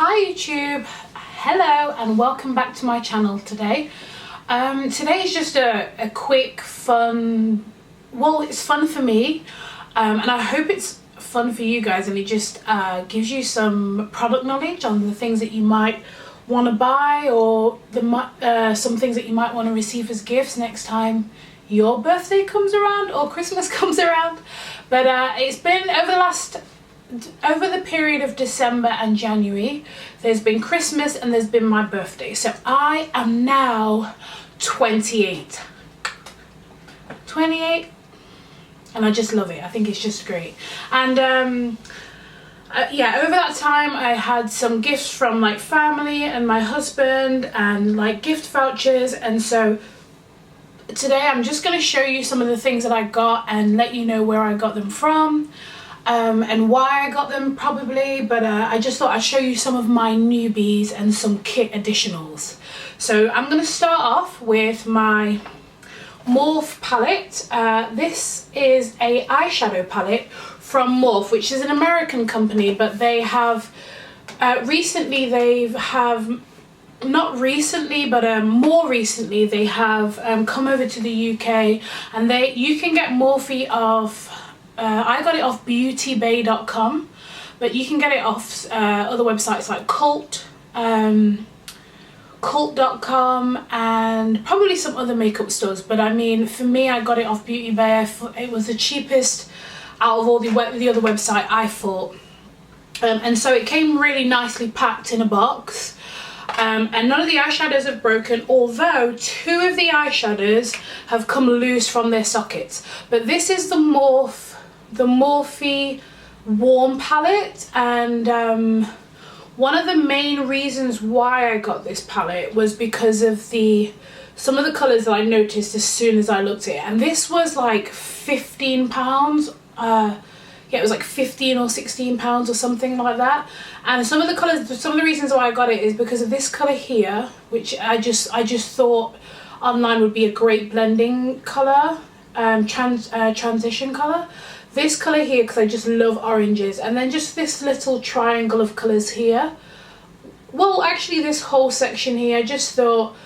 Hi YouTube, hello and welcome back to my channel today. Today is just a quick fun, well it's fun for me and I hope it's fun for you guys, and it just gives you some product knowledge on the things that you might want to buy, or some things that you might want to receive as gifts next time your birthday comes around or Christmas comes around. But it's been over the period of December and January, there's been Christmas and there's been my birthday. So I am now 28 and I just love it. I think it's just great. And yeah, over that time I had some gifts from like family and my husband and like gift vouchers, and so today I'm just going to show you some of the things that I got and let you know where I got them from. And why I got them probably, but I just thought I'd show you some of my newbies and some kit additionals. So I'm going to start off with my Morphe palette. This is a eyeshadow palette from Morphe, which is an American company, but they have recently, not recently, but more recently they have come over to the UK, and you can get Morphe off I got it off beautybay.com, but you can get it off other websites like cult.com and probably some other makeup stores. But I mean, for me, I got it off Beauty Bay. It was the cheapest out of all the other website, I thought. And so it came really nicely packed in a box. And none of the eyeshadows have broken, although two of the eyeshadows have come loose from their sockets. But this is the Morphe warm palette, and one of the main reasons why I got this palette was because of some of the colours that I noticed as soon as I looked at it. And this was like £15. Yeah, it was like 15 or 16 pounds or something like that. And some of the colours, some of the reasons why I got it is because of this colour here, which I just thought online would be a great blending colour, transition colour. This colour here, because I just love oranges, and then just this little triangle of colours here. Well, actually this whole section here, I just thought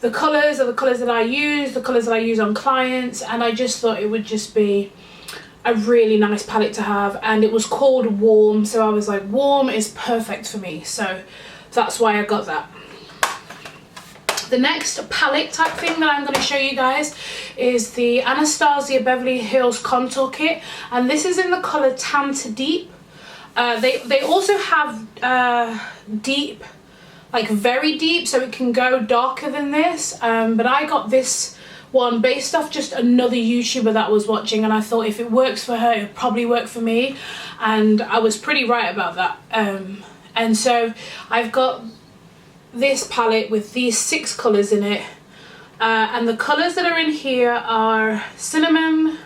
the colours are the colours that I use, the colours that I use on clients, and I just thought it would just be a really nice palette to have. And it was called warm, so I was like, warm is perfect for me, so that's why I got that. The next palette type thing that I'm going to show you guys is the Anastasia Beverly Hills Contour Kit, and this is in the colour Tan to Deep. They also have deep, like very deep, so it can go darker than this, but I got this one based off just another YouTuber that I was watching, and I thought if it works for her, it would probably work for me, and I was pretty right about that. And so I've got this palette with these 6 colours in it, and the colours that are in here are cinnamon,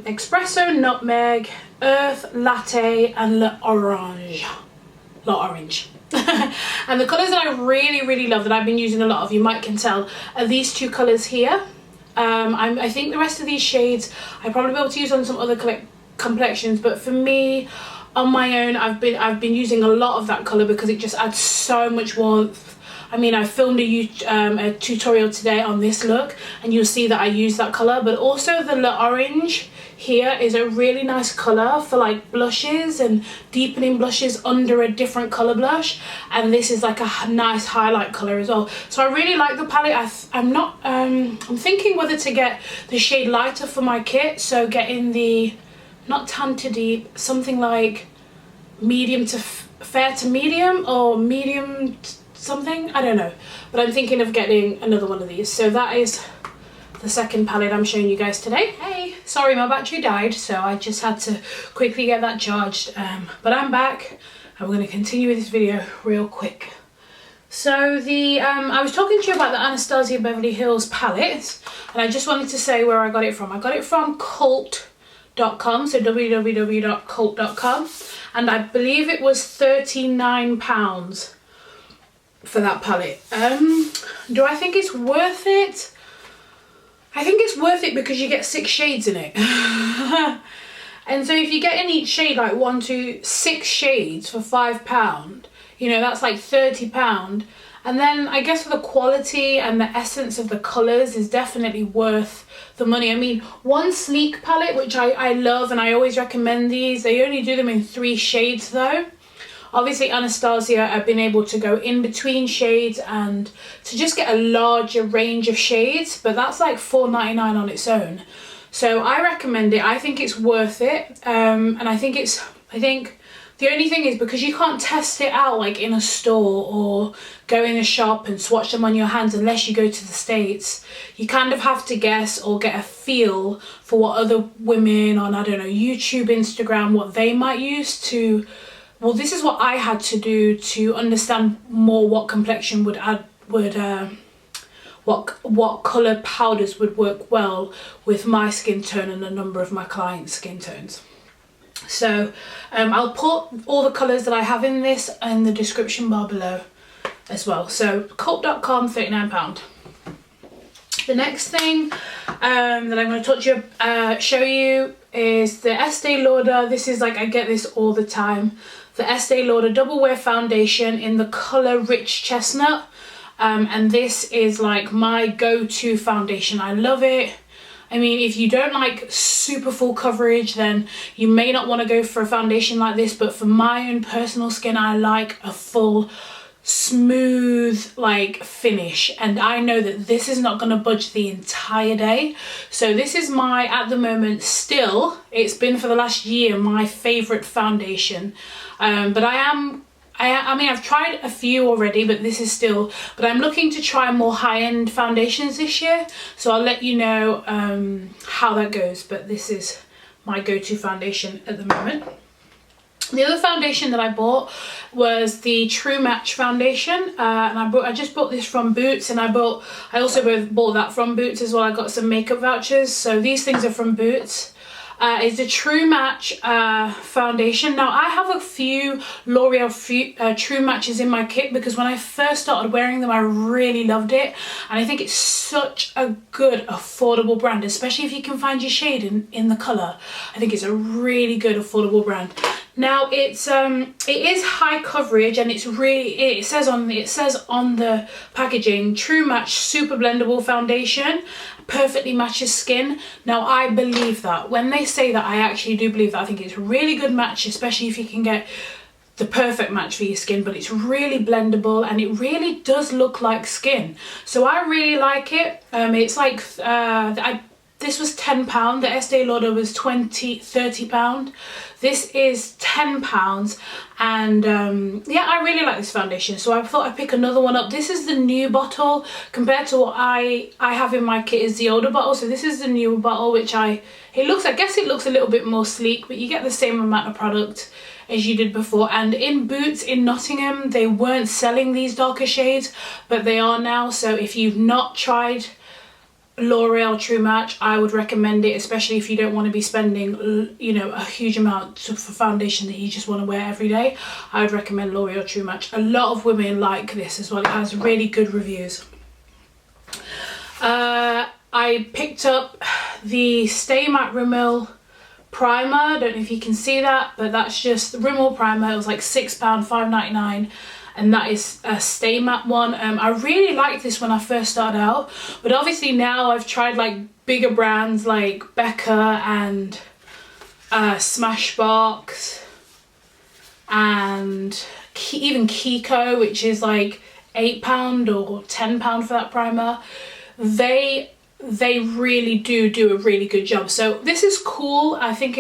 espresso, nutmeg, earth, latte, and l'orange. And the colours that I really love, that I've been using a lot of, you might can tell, are these 2 colours here. I think the rest of these shades I probably be able to use on some other complexions, but for me, on my own, I've been using a lot of that colour because it just adds so much warmth. I mean, I filmed a tutorial today on this look, and you'll see that I use that colour. But also the orange here is a really nice colour for like blushes and deepening blushes under a different colour blush. And this is like a nice highlight colour as well. So I really like the palette. I'm thinking whether to get the shade lighter for my kit. So getting the, not tan to deep, something like medium to fair to medium, or medium something, I don't know, but I'm thinking of getting another one of these. So that is the second palette I'm showing you guys today. Hey, sorry, my battery died, so I just had to quickly get that charged, but I'm back and we're going to continue with this video real quick. So I was talking to you about the Anastasia Beverly Hills palette, and I just wanted to say where I got it from. I got it from cult.com, so www.cult.com, and I believe it was £39 for that palette. Do I think it's worth it? I think it's worth it because you get 6 shades in it. And so if you get in each shade like 1, 2, 6 shades for £5, you know, that's like £30. And then I guess for the quality and the essence of the colours is definitely worth the money. I mean, one sleek palette, which I love and I always recommend these, they only do them in 3 shades though. Obviously Anastasia have been able to go in between shades and to just get a larger range of shades, but that's like $4.99 on its own. So I recommend it. I think it's worth it. And I think the only thing is, because you can't test it out like in a store or go in a shop and swatch them on your hands unless you go to the States, you kind of have to guess or get a feel for what other women on, I don't know, YouTube, Instagram, what they might use to, well, this is what I had to do to understand more what complexion would add, what colour powders would work well with my skin tone and a number of my clients' skin tones. So I'll put all the colours that I have in this in the description bar below as well. So cult.com, £39. The next thing that I'm going to show you is the Estee Lauder. This is like, I get this all the time. The Estee Lauder Double Wear Foundation in the colour Rich Chestnut. And this is like my go-to foundation. I love it. I mean, if you don't like super full coverage, then you may not want to go for a foundation like this, but for my own personal skin, I like a full, smooth, like, finish. And I know that this is not going to budge the entire day. So this is my, at the moment, still, it's been for the last year, my favourite foundation. But I mean, I've tried a few already, but this is still, but I'm looking to try more high-end foundations this year. So I'll let you know how that goes, but this is my go-to foundation at the moment. The other foundation that I bought was the True Match foundation, and I just bought this from Boots, and I also bought that from Boots as well. I got some makeup vouchers, so these things are from Boots. Is the True Match foundation. Now I have a few L'Oreal True Matches in my kit because when I first started wearing them I really loved it, and I think it's such a good affordable brand, especially if you can find your shade in the colour. I think it's a really good affordable brand. Now it is high coverage, and it says on the packaging, True Match Super Blendable Foundation, perfectly matches skin. Now I believe that. When they say that, I actually do believe that. I think it's a really good match, especially if you can get the perfect match for your skin, but it's really blendable and it really does look like skin. So I really like it. It's like this was £10, the Estee Lauder was £30. This is £10, and yeah, I really like this foundation, so I thought I'd pick another one up. This is the new bottle compared to what I have in my kit is the older bottle. So this is the new bottle, which I guess it looks a little bit more sleek, but you get the same amount of product as you did before. And in Boots in Nottingham, they weren't selling these darker shades, but they are now. So if you've not tried L'Oreal True Match, I would recommend it, especially if you don't want to be spending, you know, a huge amount for foundation that you just want to wear every day. I would recommend L'Oreal True Match. A lot of women like this as well. It has really good reviews. I picked up the Stay Matte Rimmel primer. I don't know if you can see that, but that's just the Rimmel primer. It was like £6, £5.99. And that is a Stay Matte one. I really liked this when I first started out, but obviously now I've tried like bigger brands like Becca and Smashbox and even Kiko, which is like £8 or £10 for that primer. They really do a really good job. So this is cool. I think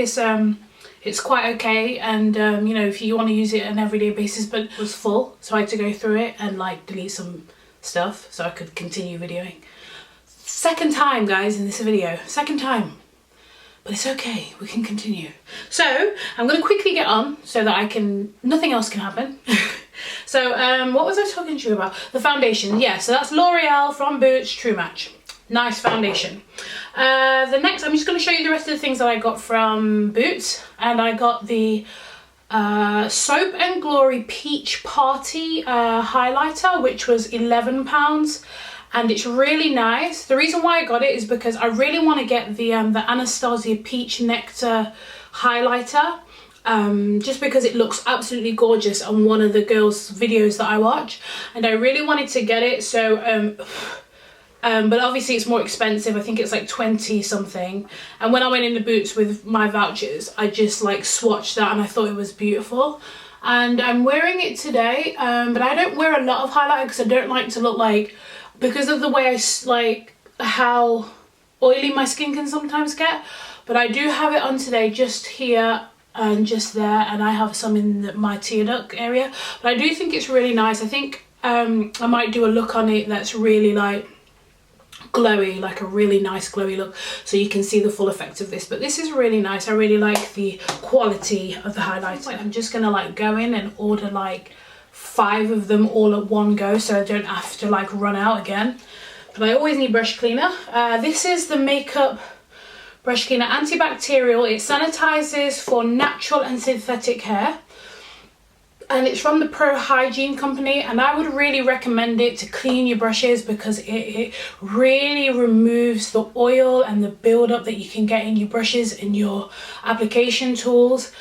it's quite okay, and you know, if you want to use it on an everyday basis, but it was full, so I had to go through it and like delete some stuff so I could continue videoing. Second time, guys, in this video, second time, but it's okay, we can continue. So I'm going to quickly get on so that nothing else can happen. So what was I talking to you about? The foundation. Yeah, so that's L'Oreal from Boots True Match. Nice foundation. The next, I'm just going to show you the rest of the things that I got from Boots. And I got the Soap and Glory Peach Party highlighter, which was £11, and it's really nice. The reason why I got it is because I really want to get the Anastasia Peach Nectar highlighter, just because it looks absolutely gorgeous on one of the girls' videos that I watch, and I really wanted to get it. So but obviously it's more expensive. I think it's like 20 something, and when I went into Boots with my vouchers, I just like swatched that and I thought it was beautiful, and I'm wearing it today. But I don't wear a lot of highlighter because I don't like to look like, because of the way I like how oily my skin can sometimes get. But I do have it on today, just here and just there, and I have some in my tear duct area. But I do think it's really nice. I think I might do a look on it that's really like glowy, like a really nice glowy look, so you can see the full effect of this. But this is really nice. I really like the quality of the highlighter. I'm just gonna like go in and order like 5 of them all at one go, so I don't have to like run out again. But I always need brush cleaner. This is the makeup brush cleaner, antibacterial. It sanitizes for natural and synthetic hair, and it's from the Hygiene company, and I would really recommend it to clean your brushes because it really removes the oil and the buildup that you can get in your brushes and your application tools,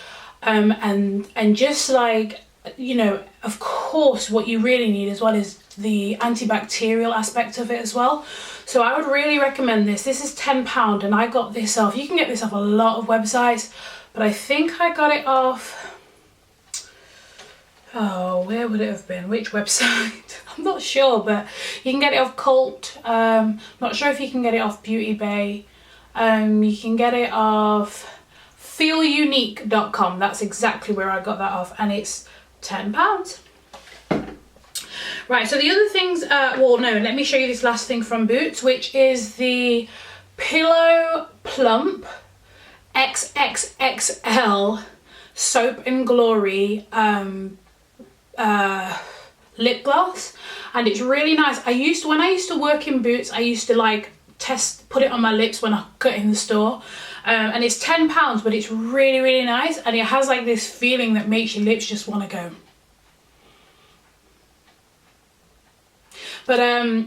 and just like, you know, of course what you really need as well is the antibacterial aspect of it as well. So I would really recommend this. This is £10, and I got this off, you can get this off a lot of websites, but I think I got it off, oh, where would it have been? Which website? I'm not sure, but you can get it off Cult. Not sure if you can get it off Beauty Bay. You can get it off feelunique.com. That's exactly where I got that off, and it's £10. Right, so the other things, well, no, let me show you this last thing from Boots, which is the Pillow Plump XXXL Soap and Glory lip gloss, and it's really nice. When I used to work in Boots, I used to like put it on my lips when I got in the store, and it's £10, but it's really, really nice, and it has like this feeling that makes your lips just want to go. But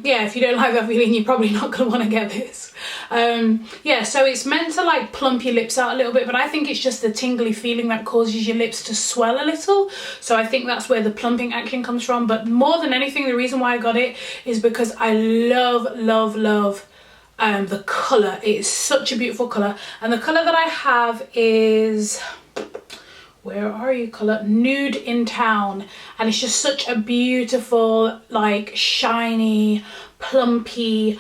yeah, if you don't like that feeling, you're probably not going to want to get this. Yeah, so it's meant to like plump your lips out a little bit, but I think it's just the tingly feeling that causes your lips to swell a little. So I think that's where the plumping action comes from. But more than anything, the reason why I got it is because I love, love, love the colour. It is such a beautiful colour. And the colour that I have is, where are you, colour? Nude in Town. And it's just such a beautiful, like, shiny, plumpy,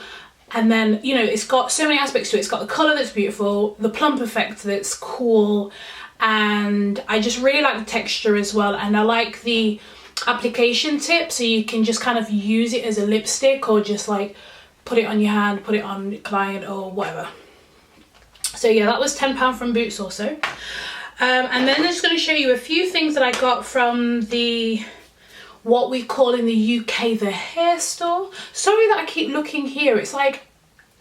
and then, you know, it's got so many aspects to it. It's got the colour that's beautiful, the plump effect that's cool, and I just really like the texture as well. And I like the application tip, so you can just kind of use it as a lipstick, or just like put it on your hand, put it on your client, or whatever. So yeah, that was £10 from Boots also. And then I'm just going to show you a few things that I got from the, what we call in the UK, the hair store. Sorry that I keep looking here. It's like,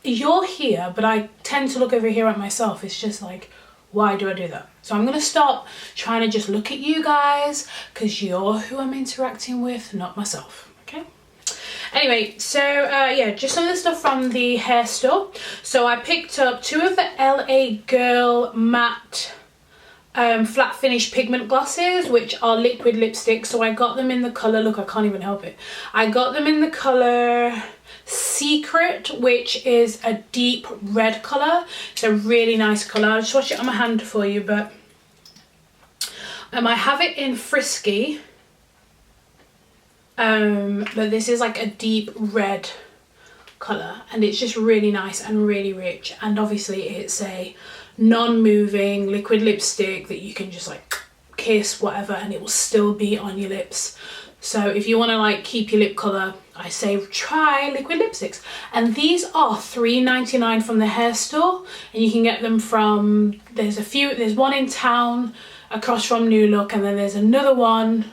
you're here, but I tend to look over here at myself. It's just like, why do I do that? So I'm going to stop trying to just look at you guys, because you're who I'm interacting with, not myself. Okay? Anyway, so yeah, just some of the stuff from the hair store. So I picked up 2 of the LA Girl matte flat finish pigment glosses, which are liquid lipsticks. So I got them in the colour, look, I can't even help it, I got them in the colour Secret, which is a deep red colour. It's a really nice colour. I'll swatch it on my hand for you, but I have it in Frisky, but this is like a deep red colour, and it's just really nice and really rich, and obviously it's a non-moving liquid lipstick that you can just like kiss whatever and it will still be on your lips. So if you want to like keep your lip colour, I say try liquid lipsticks. And these are $3.99 from the hair store, and you can get them from, there's one in town across from New Look, and then there's another one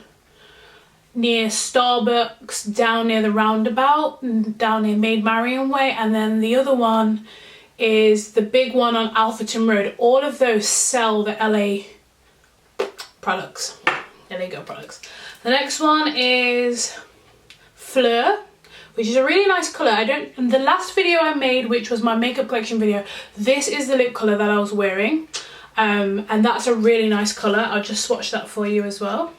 near Starbucks down near the roundabout, down near Maid Marian Way, and then the other one is the big one on Alpherton Road. All of those sell the LA products, LA Girl products. The next one is Fleur, which is a really nice colour. In the last video I made, which was my makeup collection video, this is the lip colour that I was wearing. and that's a really nice colour. I'll just swatch that for you as well.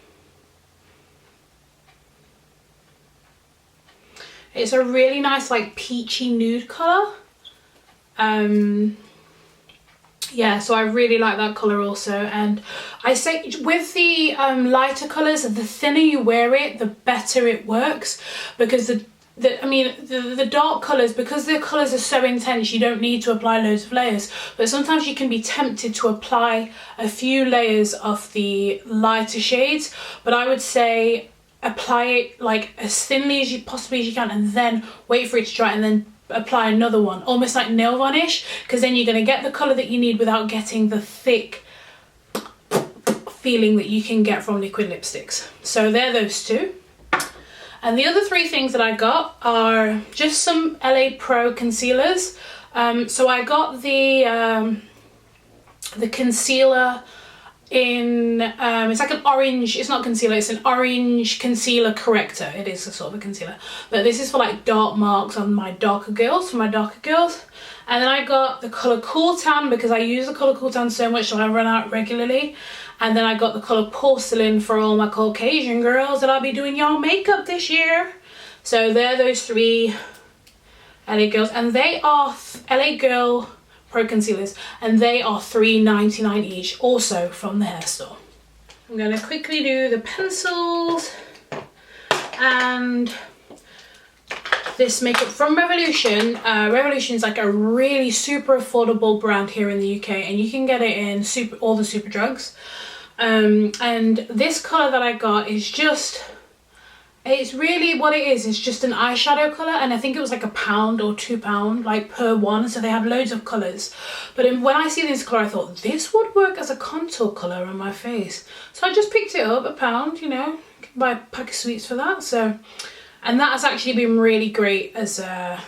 It's a really nice like peachy nude colour. Yeah, so I really like that colour also. And I say with the lighter colours, the thinner you wear it, the better it works, because the dark colours, because the colours are so intense, you don't need to apply loads of layers, but sometimes you can be tempted to apply a few layers of the lighter shades. But I would say apply it like as thinly as you possibly can, and then wait for it to dry, and then apply another one, almost like nail varnish, because then you're going to get the colour that you need without getting the thick feeling that you can get from liquid lipsticks. So they're those two. And the other three things that I got are just some LA Pro concealers. So I got the concealer in, it's like an orange, it's not concealer, it's an orange concealer corrector. It is a sort of a concealer, but this is for like dark marks on my darker girls, for my darker girls. And then I got the colour Cool Tan, because I use the colour Cool Tan so much so I run out regularly. And then I got the colour Porcelain for all my Caucasian girls that I'll be doing y'all makeup this year. So they're those three LA girls, and they are LA Girl Pro concealers, and they are $3.99 each, also from the hair store. I'm going to quickly do the pencils, and this makeup from Revolution. Revolution is like a really super affordable brand here in the UK, and you can get it in all the super drugs. And this colour that I got is just, it's really what it is. It's just an eyeshadow colour, and I think it was like £1 or £2 like per one, so they have loads of colours. But when I see this colour, I thought this would work as a contour colour on my face, so I just picked it up, £1, you know, you can buy a pack of sweets for that. So, and that has actually been really great as a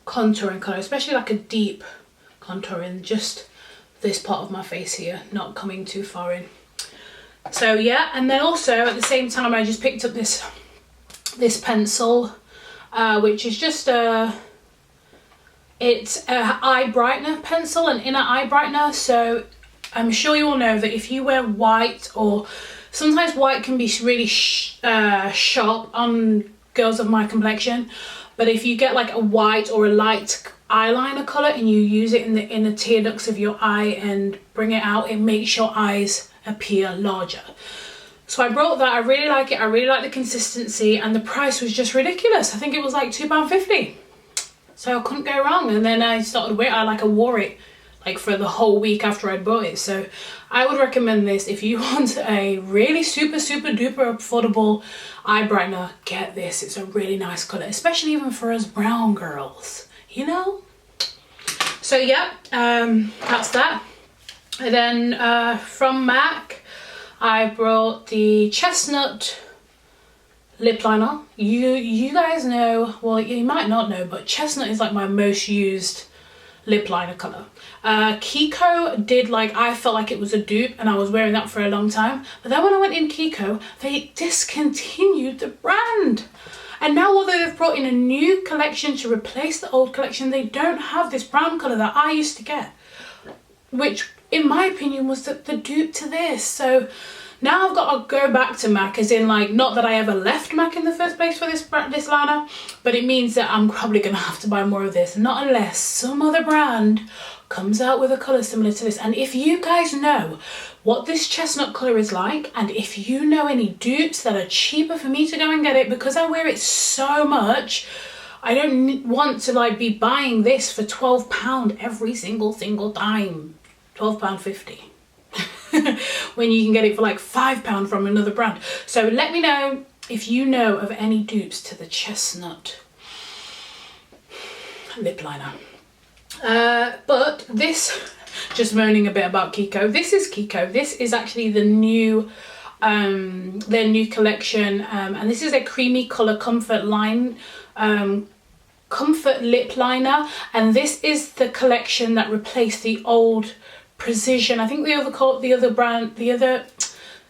contouring colour, especially like a deep contour in just this part of my face here, not coming too far in. So yeah, and then also at the same time I just picked up this pencil, which is just it's a eye brightener pencil, an inner eye brightener. So I'm sure you all know that if you wear white, or sometimes white can be really sharp on girls of my complexion, but if you get like a white or a light eyeliner colour and you use it in the inner tear ducts of your eye and bring it out, it makes your eyes appear larger. So I brought that. I really like it. I really like the consistency, and the price was just ridiculous. I think it was like £2.50, so I couldn't go wrong. And then I started wearing it. I wore it like for the whole week after I'd bought it. So I would recommend this if you want a really super duper affordable eye brightener. Get this. It's a really nice colour, especially even for us brown girls, you know. So yeah, that's that. And then from MAC, I brought the Chestnut Lip Liner. You guys know, well, you might not know, but Chestnut is like my most used lip liner colour. Kiko did, like, I felt like it was a dupe, and I was wearing that for a long time. But then when I went in Kiko, they discontinued the brand. And now, although they've brought in a new collection to replace the old collection, they don't have this brown colour that I used to get, which in my opinion was the dupe to this. So now I've got to go back to MAC, as in, like, not that I ever left MAC in the first place for this liner, but it means that I'm probably going to have to buy more of this, not unless some other brand comes out with a colour similar to this. And if you guys know what this chestnut colour is like, and if you know any dupes that are cheaper for me to go and get it, because I wear it so much, I don't want to like be buying this for £12 every single time. £12.50 when you can get it for like £5 from another brand. So let me know if you know of any dupes to the Chestnut lip liner. But this, just moaning a bit about Kiko, this is Kiko. This is actually the new their new collection, and this is a creamy colour comfort lip liner, and this is the collection that replaced the old Precision. I think the other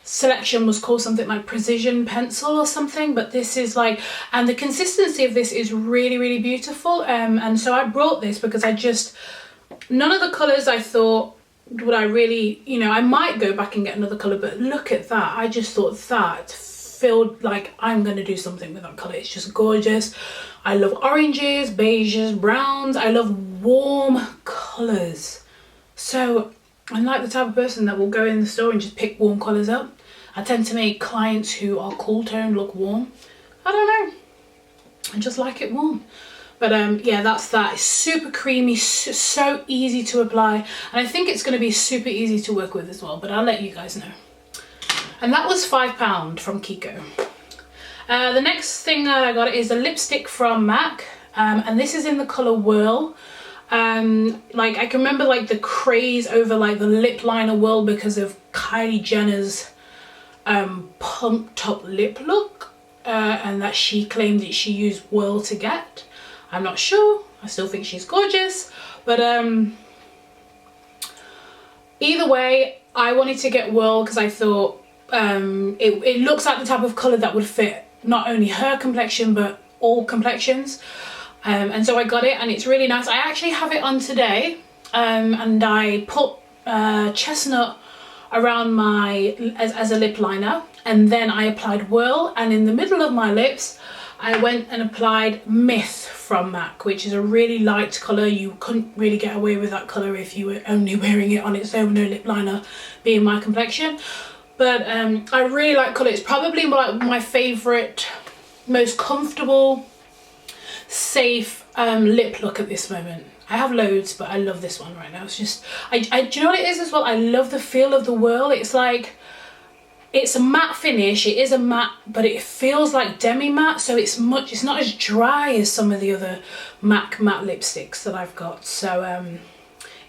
selection was called something like Precision Pencil or something, but this is like, and the consistency of this is really beautiful, and so I brought this because none of the colours I thought would I really, you know, I might go back and get another colour, but look at that. I just thought that felt like I'm going to do something with that colour. It's just gorgeous. I love oranges, beiges, browns. I love warm colours. So I'm like the type of person that will go in the store and just pick warm colours up. I tend to make clients who are cool toned look warm. I don't know. I just like it warm. But yeah, that's that. It's super creamy, so easy to apply. And I think it's going to be super easy to work with as well. But I'll let you guys know. And that was £5 from Kiko. The next thing that I got is a lipstick from MAC. And this is in the colour Whirl. Like I can remember like the craze over like the lip liner whirl because of Kylie Jenner's pumped up lip look, and that she claimed that she used whirl to get. I'm not sure. I still think she's gorgeous, but either way, I wanted to get whirl because I thought it looks like the type of colour that would fit not only her complexion but all complexions. And so I got it, and it's really nice. I actually have it on today, and I put chestnut around my as a lip liner, and then I applied whirl, and in the middle of my lips I went and applied Myth from MAC, which is a really light colour. You couldn't really get away with that colour if you were only wearing it on its own, no lip liner, being my complexion. But I really like colour. It's probably like my favourite, most comfortable, safe lip look at this moment. I have loads, but I love this one right now. It's just, do you know what it is as well? I love the feel of the whirl. It's like, it's a matte finish. It is a matte, but it feels like demi matte, so it's not as dry as some of the other MAC matte lipsticks that I've got. So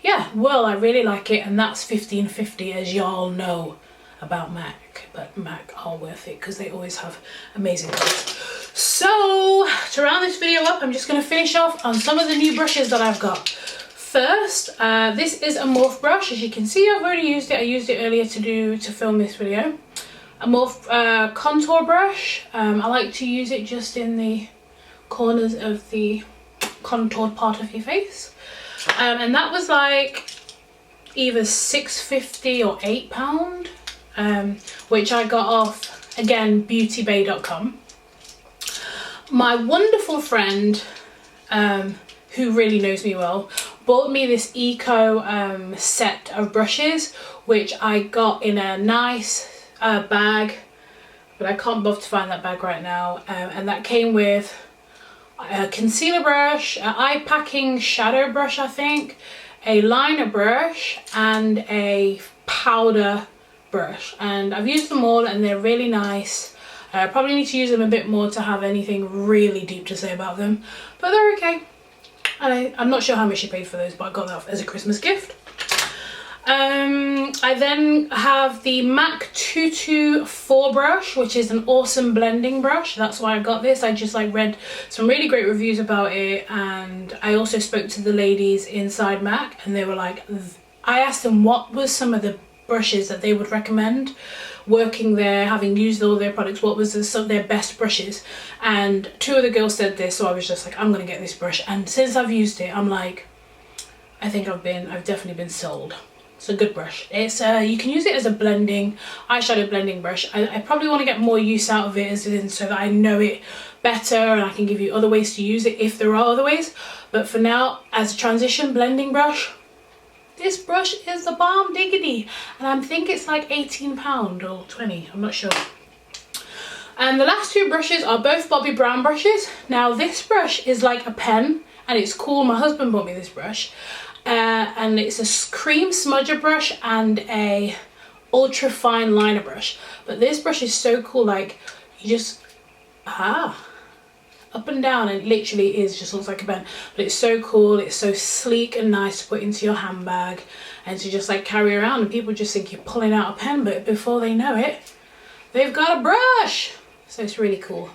yeah, whirl, I really like it, and that's $15.50, as y'all know about MAC. But MAC are worth it because they always have amazing colours. So to round this video up, I'm just going to finish off on some of the new brushes that I've got. First, this is a Morphe brush. As you can see, I've already used it. I used it earlier to film this video. A Morphe contour brush. I like to use it just in the corners of the contoured part of your face. And that was like either £6.50 or £8, which I got off, again, beautybay.com. My wonderful friend, who really knows me well, bought me this eco set of brushes, which I got in a nice bag, but I can't bother to find that bag right now. And that came with a concealer brush, an eye packing shadow brush, I think, a liner brush, and a powder brush. And I've used them all, and they're really nice. I probably need to use them a bit more to have anything really deep to say about them, but they're okay. And I'm not sure how much she paid for those, but I got that as a Christmas gift. I then have the MAC 224 brush, which is an awesome blending brush. That's why I got this. I just like read some really great reviews about it, and I also spoke to the ladies inside MAC, and they were like, I asked them what was some of the brushes that they would recommend working there, having used all their products, what was some of their best brushes, and two of the girls said this, so I was just like, I'm gonna get this brush. And since I've used it, I'm like, I think I've definitely been sold. It's a good brush. It's you can use it as a blending, eyeshadow blending brush. I probably want to get more use out of it, as in so that I know it better and I can give you other ways to use it if there are other ways. But for now, as a transition blending brush, this brush is the bomb diggity, and I think it's like £18 or 20, I'm not sure. And the last two brushes are both Bobbi Brown brushes. Now this brush is like a pen, and it's cool. My husband bought me this brush, and it's a cream smudger brush and a ultra fine liner brush. But this brush is so cool, like you just up and down, and it literally is just looks like a pen, but it's so cool. It's so sleek and nice to put into your handbag and to just like carry around, and people just think you're pulling out a pen, but before they know it, they've got a brush. So it's really cool.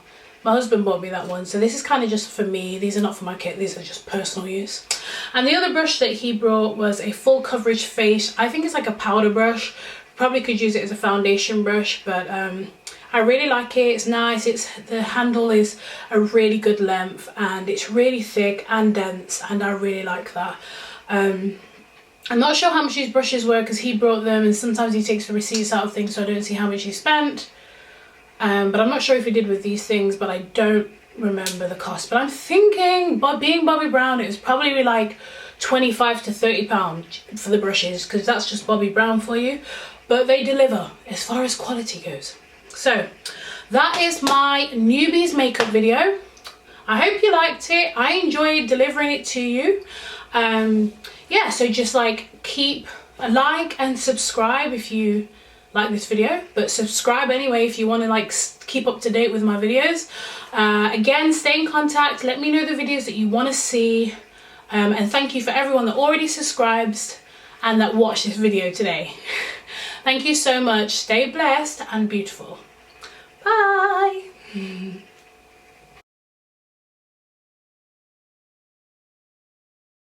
My husband bought me that one, so this is kind of just for me. These are not for my kit, these are just personal use. And the other brush that he brought was a full coverage face. I think it's like a powder brush. Probably could use it as a foundation brush, but I really like it. It's nice. The handle is a really good length, and it's really thick and dense, and I really like that. I'm not sure how much these brushes were because he brought them, and sometimes he takes the receipts out of things, so I don't see how much he spent. But I'm not sure if he did with these things, but I don't remember the cost. But I'm thinking, but being Bobbi Brown, it was probably like £25 to £30 for the brushes, because that's just Bobbi Brown for you. But they deliver as far as quality goes. So that is my newbies makeup video. I hope you liked it. I enjoyed delivering it to you. Yeah, so just like keep a like and subscribe if you like this video, but subscribe anyway if you want to like keep up to date with my videos. Again, stay in contact, let me know the videos that you want to see, and thank you for everyone that already subscribes and that watched this video today. Thank you so much. Stay blessed and beautiful. Bye.